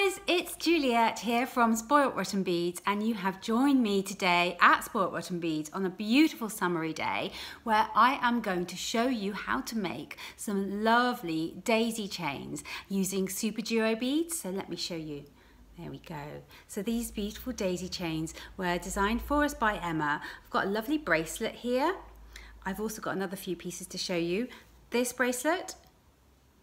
guys, it's Juliet here from Spoilt Rotten Beads, and you have joined me today at Spoilt Rotten Beads on a beautiful summery day where I am going to show you how to make some lovely daisy chains using SuperDuo beads. So let me show you. There we go. So these beautiful daisy chains were designed for us by Emma. I've got a lovely bracelet here. I've also got another few pieces to show you. This bracelet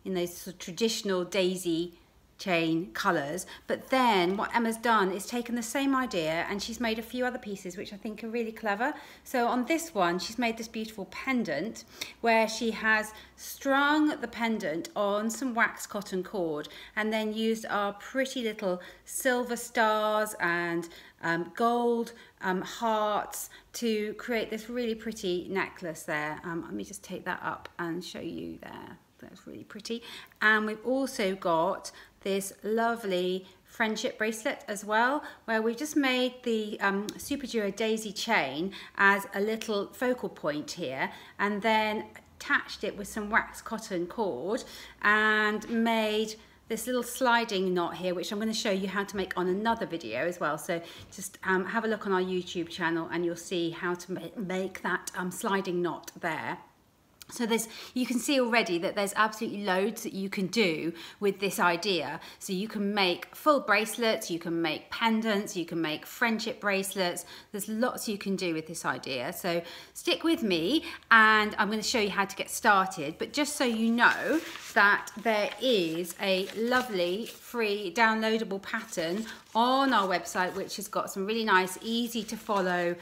in those sort of traditional daisy chain colours, but then what Emma's done is taken the same idea and she's made a few other pieces which I think are really clever. So on this one she's made this beautiful pendant where she has strung the pendant on some wax cotton cord and then used our pretty little silver stars and gold hearts to create this really pretty necklace there. Let me just take that up and show you there. That's really pretty. And we've also got this lovely friendship bracelet as well, where we've just made the SuperDuo daisy chain as a little focal point here, and then attached it with some wax cotton cord and made this little sliding knot here, which I'm going to show you how to make on another video as well. So just have a look on our YouTube channel and you'll see how to make that sliding knot there. So you can see already that there's absolutely loads that you can do with this idea. So you can make full bracelets, you can make pendants, you can make friendship bracelets. There's lots you can do with this idea. So stick with me and I'm going to show you how to get started. But just so you know that there is a lovely free downloadable pattern on our website which has got some really nice, easy to follow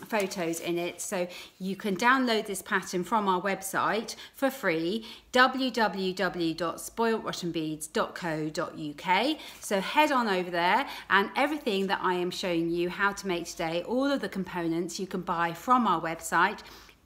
photos in it. So you can download this pattern from our website for free, www.spoiltrottenbeads.co.uk. So head on over there, and everything that I am showing you how to make today, all of the components you can buy from our website.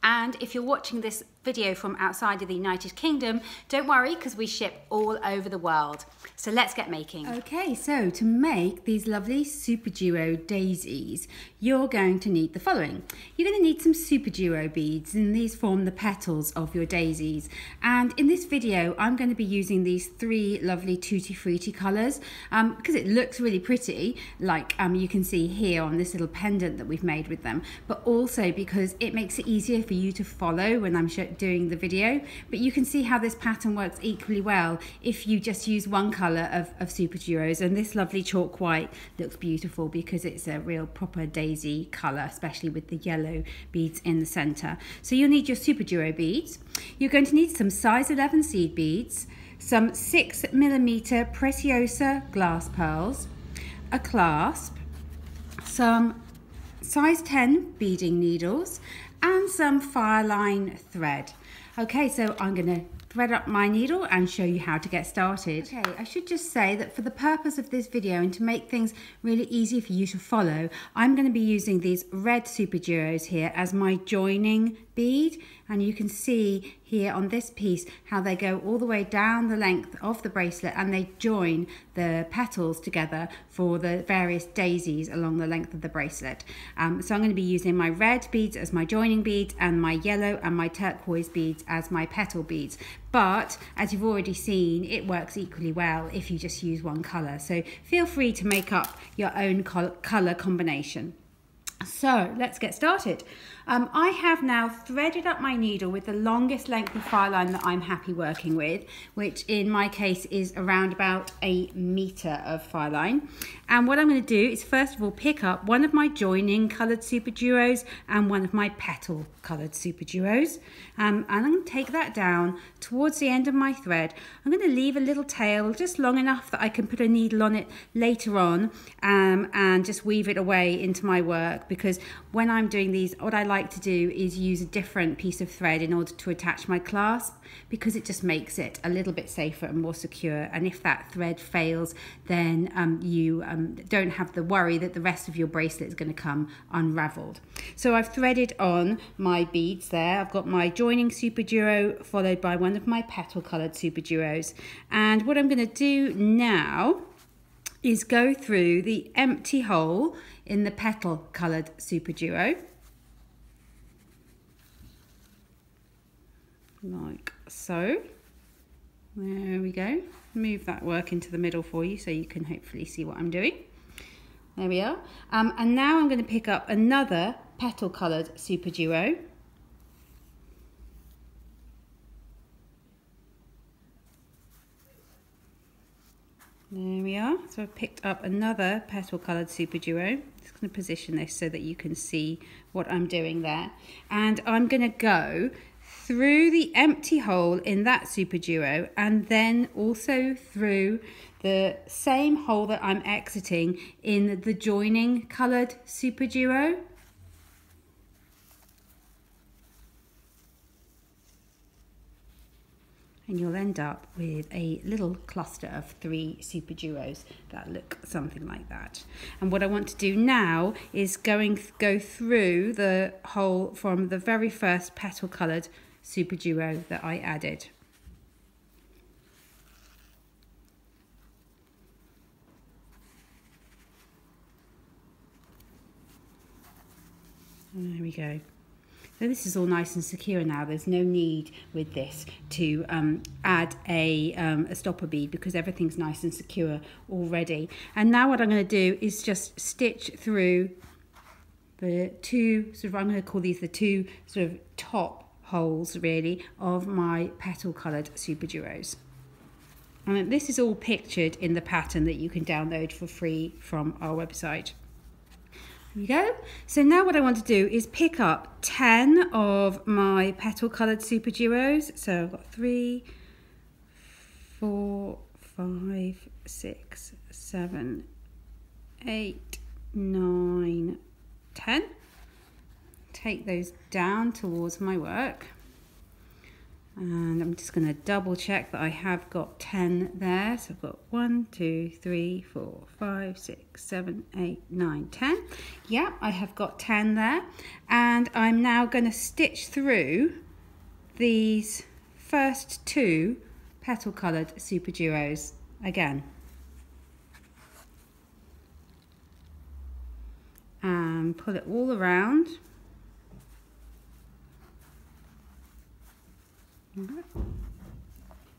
And if you're watching this video from outside of the United Kingdom, don't worry because we ship all over the world. So let's get making. Okay, so to make these lovely SuperDuo daisies, you're going to need the following. You're going to need some SuperDuo beads, and these form the petals of your daisies. And in this video, I'm going to be using these three lovely Tutti Frutti colours because it looks really pretty, like you can see here on this little pendant that we've made with them, but also because it makes it easier for you to follow when I'm doing the video. But you can see how this pattern works equally well if you just use one colour of SuperDuos, and this lovely chalk white looks beautiful because it's a real proper daisy colour, especially with the yellow beads in the centre. So you'll need your SuperDuo beads. You're going to need some size 11 seed beads, some 6mm Preciosa glass pearls, a clasp, some size 10 beading needles, and some fireline thread. Okay, so I'm going to thread up my needle and show you how to get started. Okay, I should just say that for the purpose of this video and to make things really easy for you to follow, I'm going to be using these red SuperDuos here as my joining bead, and you can see here on this piece how they go all the way down the length of the bracelet and they join the petals together for the various daisies along the length of the bracelet. So I'm going to be using my red beads as my joining beads and my yellow and my turquoise beads as my petal beads. But as you've already seen, it works equally well if you just use one colour. So feel free to make up your own colour combination. So let's get started. I have now threaded up my needle with the longest length of file line that I'm happy working with, which in my case is around about 1 metre of file line. And what I'm going to do is first of all pick up one of my joining coloured SuperDuos and one of my petal coloured SuperDuos. And I'm going to take that down towards the end of my thread. I'm going to leave a little tail just long enough that I can put a needle on it later on and just weave it away into my work, because when I'm doing these, what I like to do is use a different piece of thread in order to attach my clasp, because it just makes it a little bit safer and more secure. And if that thread fails, then you don't have the worry that the rest of your bracelet is going to come unraveled. So I've threaded on my beads there. I've got my joining SuperDuo followed by one of my petal coloured SuperDuos. And what I'm going to do now is go through the empty hole in the petal coloured SuperDuo, like so. There we go. Move that work into the middle for you so you can hopefully see what I'm doing. There we are. And now I'm going to pick up another petal coloured SuperDuo. There we are. So I've picked up another petal coloured SuperDuo. Just going to position this so that you can see what I'm doing there. And I'm going to go through the empty hole in that SuperDuo and then also through the same hole that I'm exiting in the joining coloured SuperDuo. And you'll end up with a little cluster of 3 SuperDuos that look something like that. And what I want to do now is go through the hole from the very first petal coloured SuperDuo that I added. And there we go. So this is all nice and secure now. There's no need with this to add a stopper bead because everything's nice and secure already. And now what I'm going to do is just stitch through the two, I'm going to call these the two sort of top holes really of my petal coloured SuperDuos. And this is all pictured in the pattern that you can download for free from our website. There we go. So now what I want to do is pick up 10 of my petal coloured SuperDuos. So I've got 3, 4, 5, 6, 7, 8, 9, 10. Take those down towards my work. And I'm just going to double check that I have got 10 there. So I've got 1, 2, 3, 4, 5, 6, 7, 8, 9, 10. Yeah, I have got 10 there. And I'm now going to stitch through these first 2 petal coloured SuperDuos again. And pull it all around.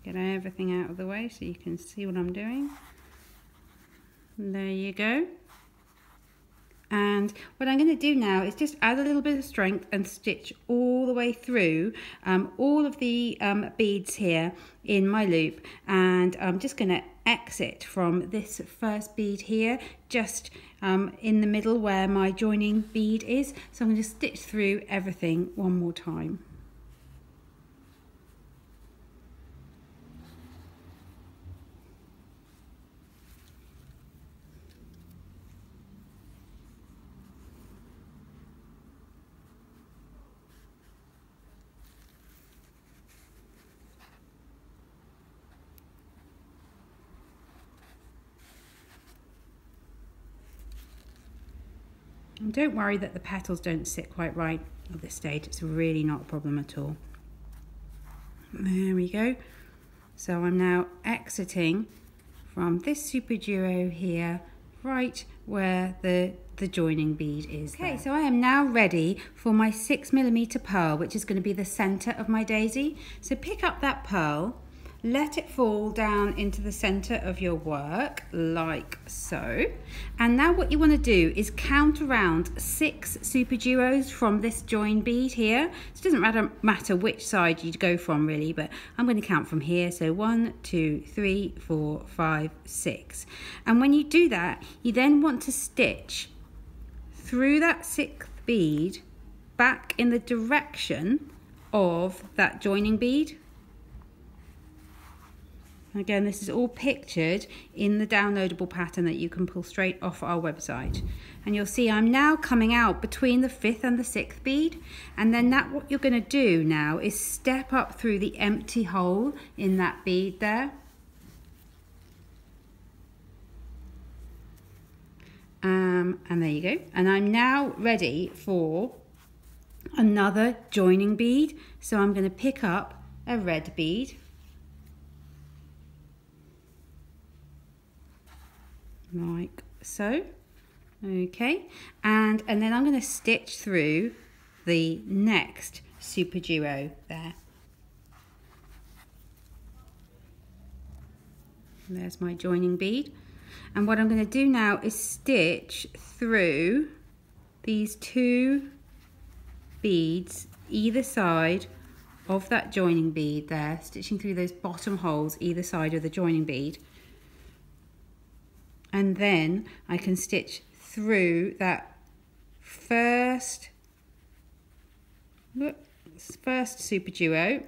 Get everything out of the way so you can see what I'm doing. And there you go. And what I'm going to do now is just add a little bit of strength and stitch all the way through all of the beads here in my loop. And I'm just going to exit from this first bead here, just in the middle where my joining bead is. So I'm going to stitch through everything one more time. And don't worry that the petals don't sit quite right at this stage. It's really not a problem at all. There we go. So I'm now exiting from this SuperDuo here, right where the joining bead is. Okay, so I am now ready for my 6mm pearl, which is going to be the center of my daisy. So pick up that pearl, let it fall down into the center of your work like so. And now what you want to do is count around 6 SuperDuos from this join bead here. So it doesn't matter which side you go from really, but I'm going to count from here. So 1, 2, 3, 4, 5, 6. And when you do that, you then want to stitch through that 6th bead back in the direction of that joining bead. Again, this is all pictured in the downloadable pattern that you can pull straight off our website. And you'll see I'm now coming out between the 5th and the 6th bead. And then what you're going to do now is step up through the empty hole in that bead there. And there you go. And I'm now ready for another joining bead. So I'm going to pick up a red bead. Like so. Okay, and then I'm going to stitch through the next SuperDuo there. And there's my joining bead. And what I'm going to do now is stitch through these 2 beads either side of that joining bead there, stitching through those bottom holes either side of the joining bead. And then I can stitch through that first SuperDuo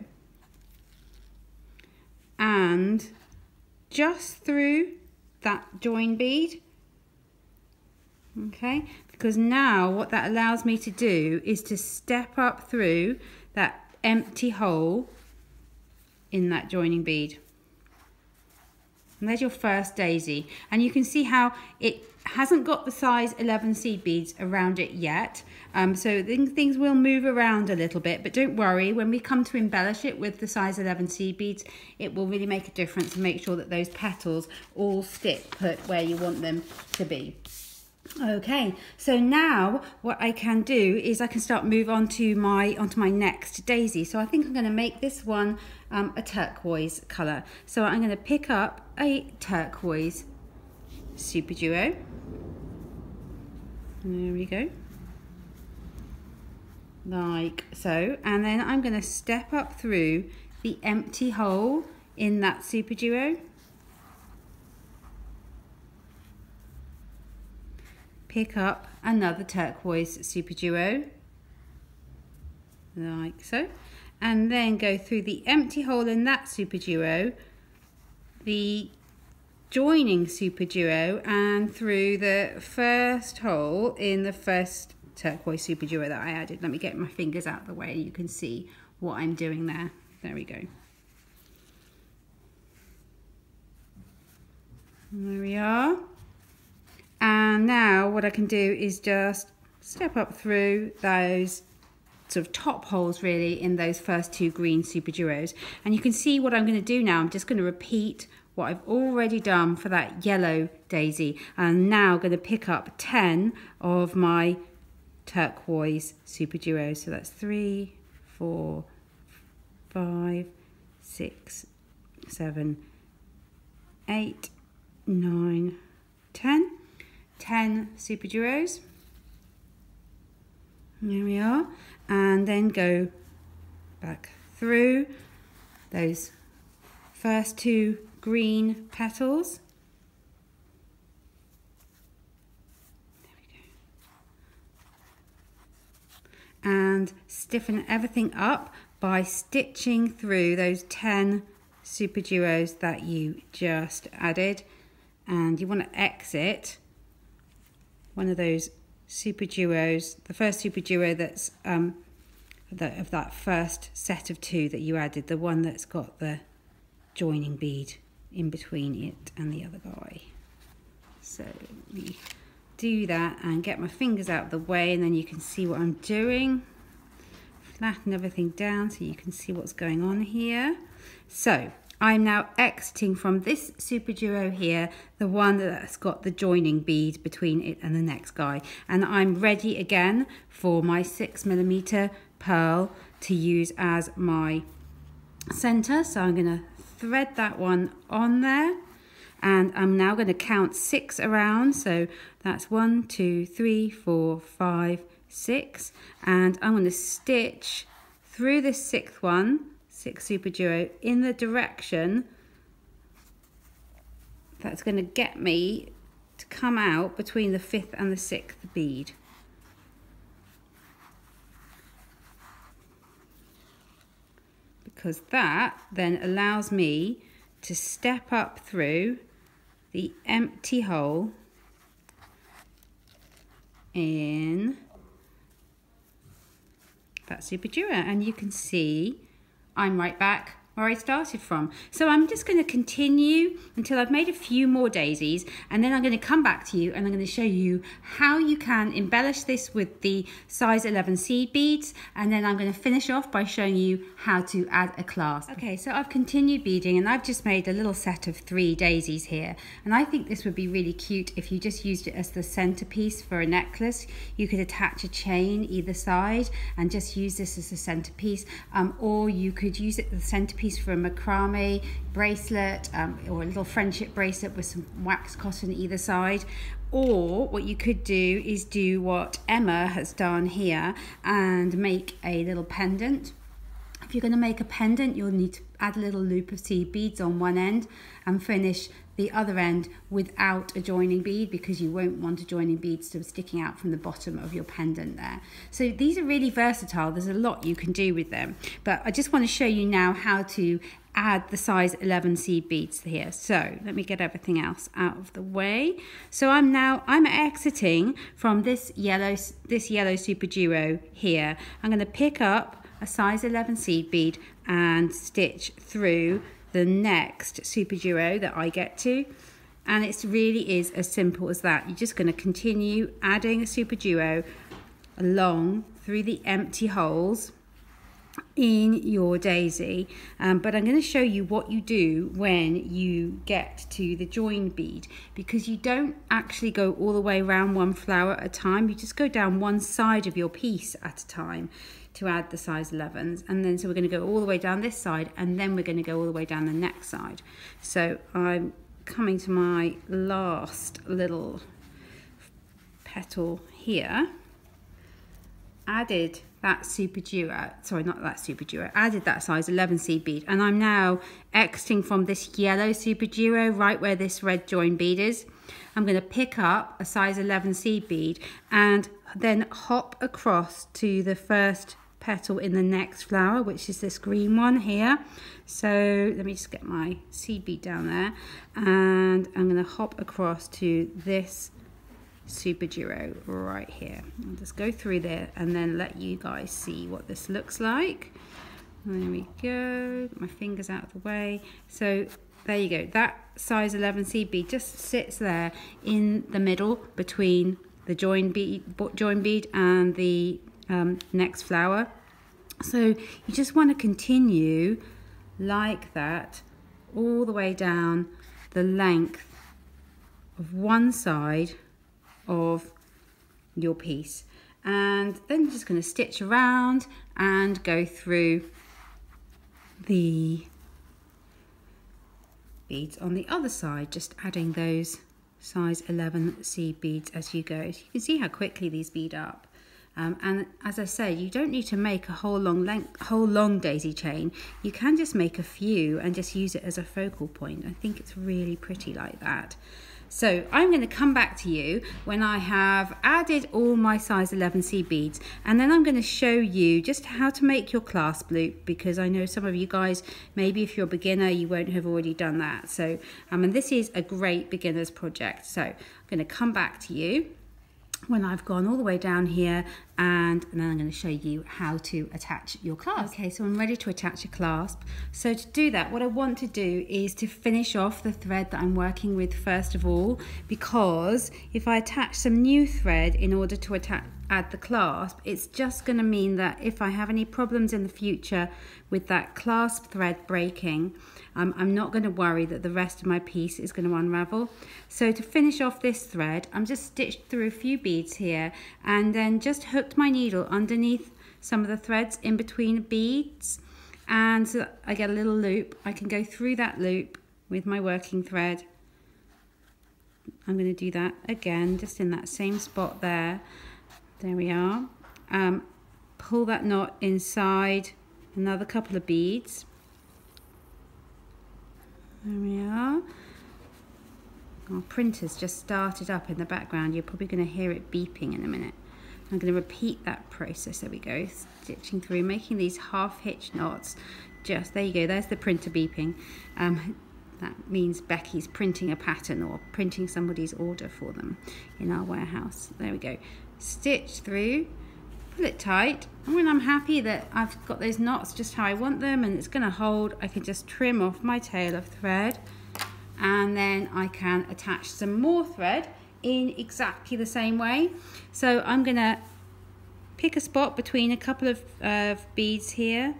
and just through that join bead. Okay, because now what that allows me to do is to step up through that empty hole in that joining bead. And there's your first daisy, and you can see how it hasn't got the size 11 seed beads around it yet, so things will move around a little bit, but don't worry, when we come to embellish it with the size 11 seed beads, it will really make a difference and make sure that those petals all stick put where you want them to be. Okay, so now what I can do is I can start move on to onto my next daisy. So I think I'm going to make this one a turquoise colour. So I'm going to pick up a turquoise SuperDuo. There we go, like so, and then I'm going to step up through the empty hole in that SuperDuo. Pick up another turquoise SuperDuo, like so, and then go through the empty hole in that SuperDuo, the joining SuperDuo, and through the first hole in the first turquoise SuperDuo that I added. Let me get my fingers out of the way, you can see what I'm doing there. There we go. There we are. And now what I can do is just step up through those sort of top holes really in those first 2 green SuperDuos. And you can see what I'm going to do now. I'm just going to repeat what I've already done for that yellow daisy. I'm now going to pick up 10 of my turquoise SuperDuos. So that's 3, 4, 5, 6, 7, 8, 9, 10. 10 SuperDuos. There we are. And then go back through those first 2 green petals. There we go. And stiffen everything up by stitching through those 10 SuperDuos that you just added. And you want to exit one of those SuperDuos, the first SuperDuo that's of that first set of 2 that you added, the one that's got the joining bead in between it and the other guy. So let me do that and get my fingers out of the way, and then you can see what I'm doing. Flatten everything down so you can see what's going on here. So I'm now exiting from this SuperDuo here, the one that's got the joining bead between it and the next guy. And I'm ready again for my 6mm pearl to use as my center. So I'm going to thread that one on there. And I'm now going to count 6 around. So that's 1, 2, 3, 4, 5, 6. And I'm going to stitch through this 6th one, 6 SuperDuo, in the direction that's going to get me to come out between the 5th and the 6th bead. Because that then allows me to step up through the empty hole in that SuperDuo, and you can see I'm right back where I started from. So I'm just going to continue until I've made a few more daisies, and then I'm going to come back to you and I'm going to show you how you can embellish this with the size 11 seed beads, and then I'm going to finish off by showing you how to add a clasp. Okay, so I've continued beading and I've just made a little set of 3 daisies here, and I think this would be really cute if you just used it as the centerpiece for a necklace. You could attach a chain either side and just use this as a centerpiece, or you could use it as the centerpiece piece for a macrame bracelet or a little friendship bracelet with some wax cotton either side. Or what you could do is do what Emma has done here and make a little pendant. If you're going to make a pendant, you'll need to add a little loop of seed beads on one end and finish the other end without a joining bead, because you won't want a joining bead sort of sticking out from the bottom of your pendant there. So these are really versatile. There's a lot you can do with them, but I just want to show you now how to add the size 11 seed beads here. So let me get everything else out of the way. So I'm exiting from this yellow SuperDuo here. I'm going to pick up a size 11 seed bead and stitch through the next SuperDuo that I get to, and it really is as simple as that. You're just going to continue adding a SuperDuo along through the empty holes in your daisy, but I'm going to show you what you do when you get to the join bead, because you don't actually go all the way around one flower at a time. You just go down one side of your piece at a time to add the size 11s, and then so we're going to go all the way down this side, and then we're going to go all the way down the next side. So I'm coming to my last little petal here, added that SuperDuo, sorry, not that SuperDuo, added that size 11 seed bead, and I'm now exiting from this yellow SuperDuo right where this red join bead is. I'm going to pick up a size 11 seed bead and then hop across to the first petal in the next flower, which is this green one here. So let me just get my seed bead down there, and I'm going to hop across to this SuperDuo right here. I'll just go through there and then let you guys see what this looks like. There we go, my fingers out of the way. So there you go, that size 11 seed bead just sits there in the middle between the join bead and the next flower. So you just want to continue like that all the way down the length of one side of your piece, and then you're just going to stitch around and go through the beads on the other side, just adding those size 11 seed beads as you go. So you can see how quickly these bead up. And as I say, you don't need to make a whole long daisy chain. You can just make a few and just use it as a focal point. I think it's really pretty like that. So I'm going to come back to you when I have added all my size 11 seed beads, and then I'm going to show you just how to make your clasp loop, because I know some of you guys, maybe if you're a beginner, you won't have already done that. So and this is a great beginner's project. So I'm going to come back to you when I've gone all the way down here, and then I'm going to show you how to attach your clasp. Okay, so I'm ready to attach a clasp. So to do that, what I want to do is to finish off the thread that I'm working with first of all, because if I attach some new thread in order to add the clasp, it's just going to mean that if I have any problems in the future with that clasp thread breaking, I'm not going to worry that the rest of my piece is going to unravel. So to finish off this thread, I'm just stitched through a few beads here, and then just hooked my needle underneath some of the threads in between beads, and so I get a little loop. I can go through that loop with my working thread. I'm going to do that again, just in that same spot there. There we are. Pull that knot inside another couple of beads. There we are. Our printer's just started up in the background. You're probably going to hear it beeping in a minute. I'm going to repeat that process. There we go, stitching through, making these half hitch knots. Just there you go, there's the printer beeping. That means Becky's printing a pattern or printing somebody's order for them in our warehouse. There we go. Stitch through, pull it tight, and when I'm happy that I've got those knots just how I want them and it's going to hold, I can just trim off my tail of thread, and then I can attach some more thread in exactly the same way. So I'm going to pick a spot between a couple of beads here,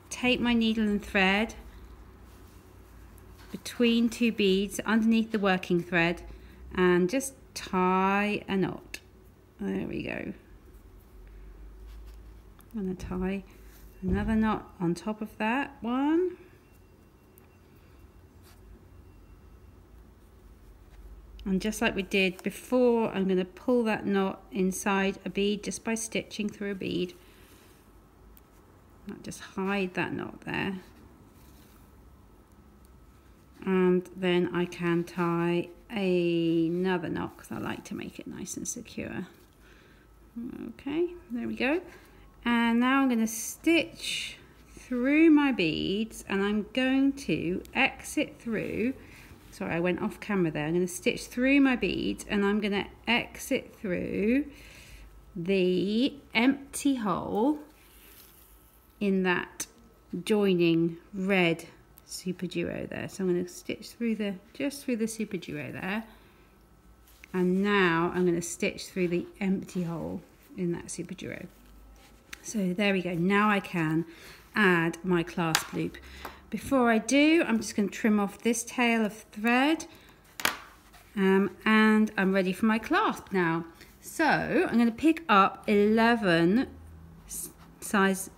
take my needle and thread between two beads underneath the working thread and just tie a knot. There we go. I'm going to tie Another knot on top of that one. And just like we did before, I'm going to pull that knot inside a bead just by stitching through a bead. I'll just hide that knot there. And then I can tie another knot because I like to make it nice and secure. Okay, there we go. And now I'm going to stitch through my beads, and I'm going to exit through. Sorry, I went off camera there. I'm going to stitch through my beads, and I'm going to exit through the empty hole in that joining red SuperDuo there. So I'm going to stitch through just through the SuperDuo there, and now I'm going to stitch through the empty hole in that SuperDuo. So there we go. Now I can add my clasp loop. Before I do, I'm just going to trim off this tail of thread, and I'm ready for my clasp now. So I'm going to pick up 11 size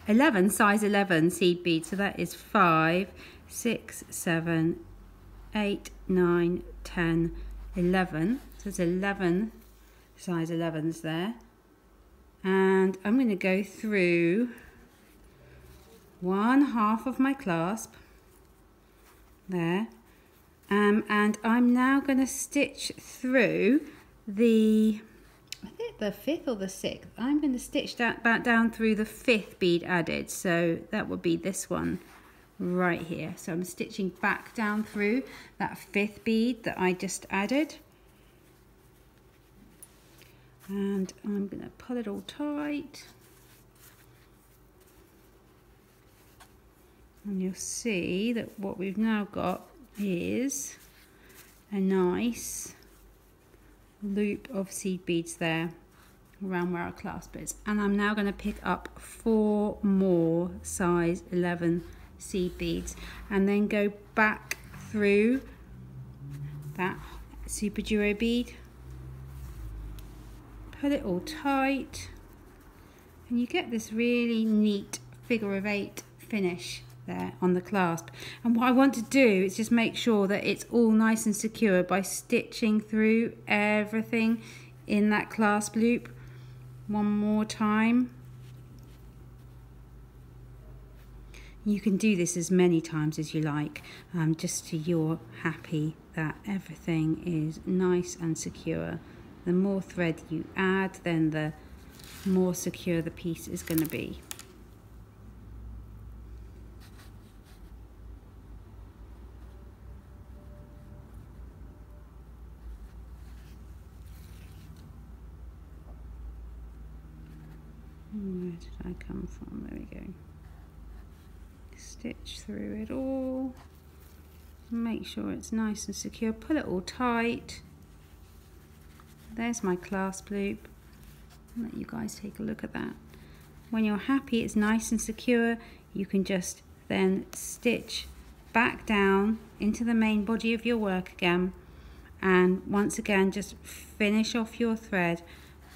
11 seed beads. So that is 5, 6, 7, 8, 9, 10, 11. So there's 11 size 11s there. And I'm going to go through 1/2 of my clasp there, and I'm now going to stitch through the, I think the 5th or the 6th. I'm going to stitch that back down through the 5th bead added, so that would be this one right here. So I'm stitching back down through that 5th bead that I just added. And I'm going to pull it all tight. And you'll see that what we've now got is a nice loop of seed beads there around where our clasp is. And I'm now going to pick up 4 more size 11 seed beads and then go back through that SuperDuo bead. Put it all tight, and you get this really neat figure of 8 finish there on the clasp. And what I want to do is just make sure that it's all nice and secure by stitching through everything in that clasp loop one more time. You can do this as many times as you like, just so you're happy that everything is nice and secure. The more thread you add, then the more secure the piece is going to be. Where did I come from? There we go. Stitch through it all. Make sure it's nice and secure. Pull it all tight. There's my clasp loop. I'll let you guys take a look at that. When you're happy it's nice and secure, you can just then stitch back down into the main body of your work again, and once again just finish off your thread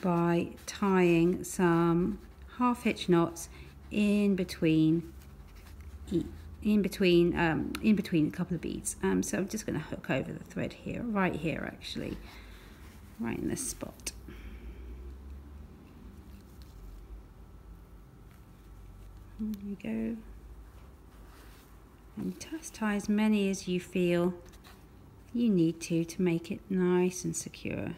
by tying some half hitch knots in between a couple of beads. So I'm just going to hook over the thread here, right here actually, right in this spot. There you go. And just tie as many as you feel you need to make it nice and secure.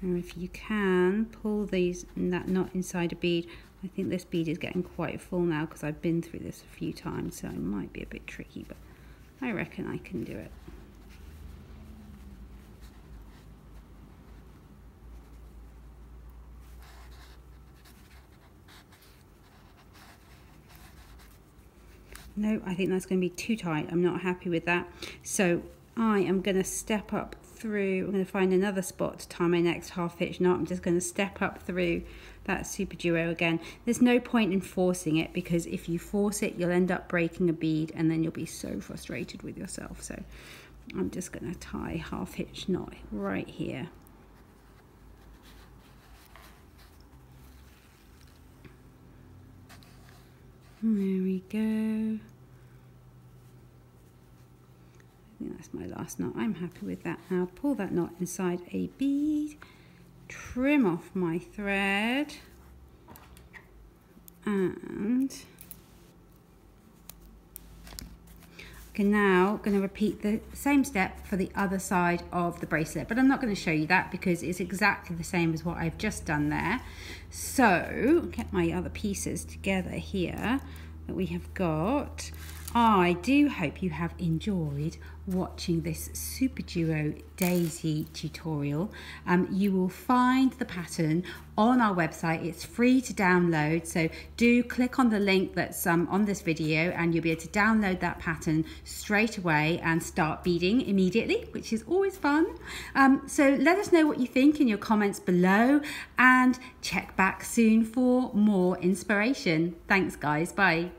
And if you can, pull that knot inside a bead. I think this bead is getting quite full now because I've been through this a few times, so it might be a bit tricky, but I reckon I can do it. No, I think that's going to be too tight. I'm not happy with that. So I am going to step up through, I'm going to find another spot to tie my next half hitch knot. I'm just going to step up through that SuperDuo again. There's no point in forcing it, because if you force it, you'll end up breaking a bead and then you'll be so frustrated with yourself. So I'm just going to tie half hitch knot right here. There we go. I think that's my last knot. I'm happy with that now. Pull that knot inside a bead, trim off my thread, and I'm now going to repeat the same step for the other side of the bracelet, but I'm not going to show you that because it's exactly the same as what I've just done there. So get my other pieces together here that we have got. I do hope you have enjoyed watching this SuperDuo daisy tutorial. You will find the pattern on our website. It's free to download, so do click on the link that's on this video and you'll be able to download that pattern straight away and start beading immediately, which is always fun. So let us know what you think in your comments below and check back soon for more inspiration. Thanks guys, bye.